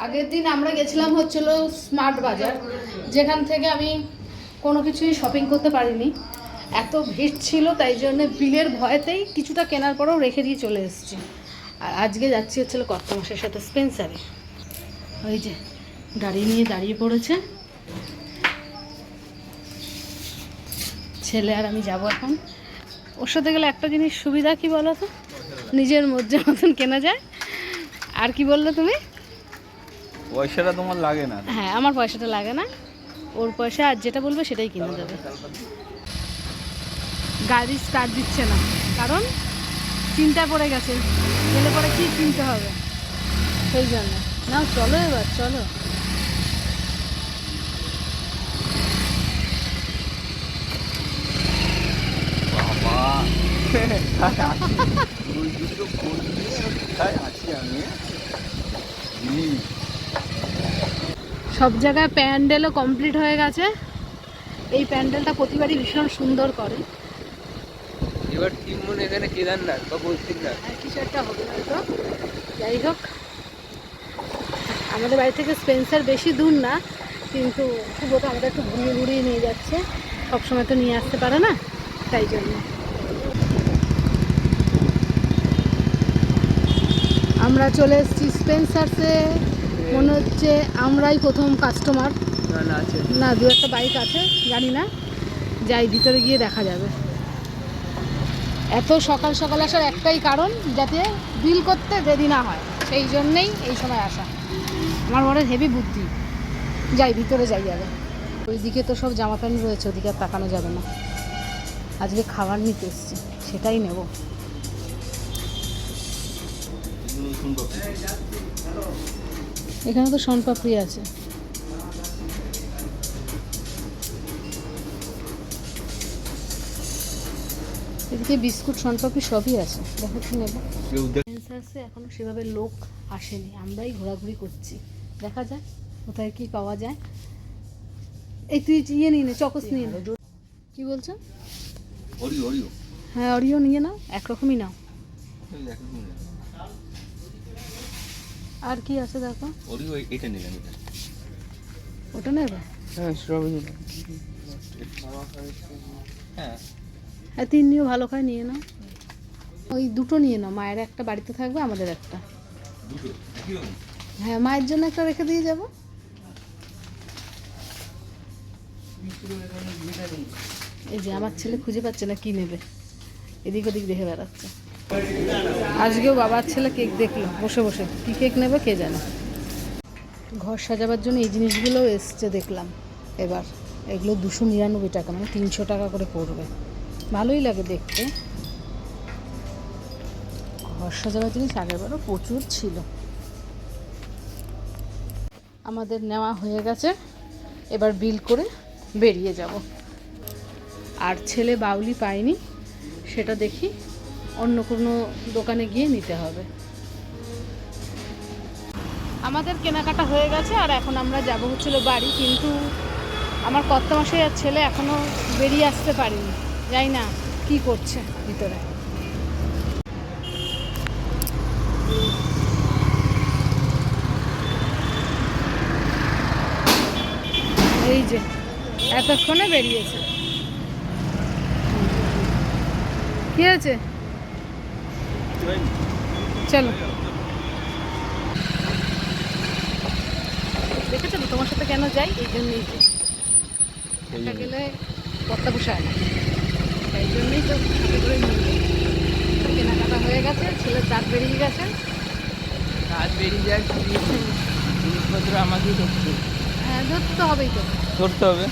আগের দিন আমরা গেছিলাম হচ্ছিল স্মার্ট বাজার, যেখান থেকে আমি কোনো কিছুই শপিং করতে পারিনি, এত ভিড় ছিল, তাই জন্য বিলের ভয়েতেই কিছুটা কেনার পরেও রেখে দিয়ে চলে এসেছি। আর আজকে যাচ্ছি হচ্ছিল কর্তামশাইয়ের সাথে স্পেন্সারে। ওই যে গাড়ি নিয়ে দাঁড়িয়ে পড়েছে ছেলে আর আমি যাব এখন। ওর সাথে গেলে একটা জিনিস সুবিধা কি বলো তো, নিজের মধ্যে মতন কেনা যায়। আর কি বললে তুমি? পয়সাটা তোমার লাগে না। হ্যাঁ, আমার পয়সাটা লাগে না, ওর পয়সা আর যেটা বলবে সেটাই কিনে দেবে। গাড়ি স্টার্ট দিচ্ছে না, কারণ চিন্তা পড়ে গেছে গেলে পরে কি কিনতে হবে, সেই জন্য। না চলো এবার চলো। সব জায়গায় প্যান্ডেলও কমপ্লিট হয়ে গেছে। এই প্যান্ডেলটা প্রতিবারই ভীষণ সুন্দর করে। এবার টিম মনে এখানে কেদারনাথ বা বদ্রীনাথ কিছু একটা হবে হয়তো। যাই হোক, আমাদের বাড়ি থেকে স্পেন্সার বেশি দূর না, কিন্তু শুভ তো আমাদের একটু ঘুরিয়ে ঘুরিয়ে নিয়ে যাচ্ছে, সবসময় তো নিয়ে আসতে পারে না, তাই জন্য। আমরা চলে এসেছি স্পেন্সার্সে। মনে হচ্ছে আমরাই প্রথম কাস্টমার। না, দু একটা বাইক আছে, জানি না, যাই ভিতরে গিয়ে দেখা যাবে। এত সকাল সকাল আসার একটাই কারণ, যাতে বিল করতে দেরি না হয়, সেই জন্যেই এই সময় আসা। আমার বড় হেভি বুদ্ধি। যাই ভিতরে যাই আগে। ওইদিকে তো সব জামা প্যান্ট রয়েছে, ওদিকে আর তাকানো যাবে না। আজকে খাবার নিতে এসেছি, সেটাই নেব। এখানে তো শনপাপড়ি আছে। এদিকে বিস্কুট শনপাপড়ি সবই আছে, দেখো কি নেব। এখনো সেভাবে লোক আসেনি, আমরাই ঘোরাঘুরি করছি, দেখা যায় কোথায় কি পাওয়া যায়। এই তুই ইয়ে নিয়ে নে, চকস নিয়ে নে। কি বলছো? হ্যাঁ, অরিও নিয়ে নাও, একরকমই নাও। আর কি আছে দেখো। ওটা নেবে? হ্যাঁ, তিন্নিও ভালো খায়, নিয়ে নাও। ওই দুটো নিয়ে নাও, মায়ের একটা বাড়িতে থাকবে, আমাদের একটা। হ্যাঁ, মায়ের জন্য একটা রেখে দিয়ে যাব। এই যে আমার ছেলে খুঁজে পাচ্ছে না কি নেবে, এদিক ওদিক দেখে বেড়াচ্ছে। আজকেও বাবার ছেলে কেক দেখলো বসে বসে, কি কেক নেবে কে জানে। ঘর সাজাবার জন্য এই জিনিসগুলোও এসছে দেখলাম এবার। এগুলো 299 টাকা, মানে 300 টাকা করে পড়বে। ভালোই লাগে দেখতে। ঘর সাজাবার জিনিস আগেরবারও প্রচুর ছিল। আমাদের নেওয়া হয়ে গেছে, এবার বিল করে বেরিয়ে যাব। আর ছেলে বাউলি পায়নি, সেটা দেখি অন্য কোনো দোকানে গিয়ে নিতে হবে। আমাদের কেনাকাটা হয়ে গেছে, আর এখন আমরা যাব হচ্ছিল বাড়ি, কিন্তু আমার কর্তামশাই আর ছেলে এখনও বেরিয়ে আসতে পারেনি, জানি না কি করছে ভিতরে। এই যে এতক্ষণে বেরিয়েছে। কি হয়েছে? চলো, দেখেছো তো তোমার সাথে কেন যাই, এই জন্যই তো গেলে কর্তা বসায় না, তাই জন্যই তো সাথে করে নিয়ে যাই। কেনাকাটা হয়ে গেছে, ছেলের দাঁত বেরিয়ে গেছে। কাজ বেরিয়ে যায়, জিনিসপত্র আমাকেই ধরতে। হ্যাঁ, ধরতে তো হবেই, তো ধরতে হবে।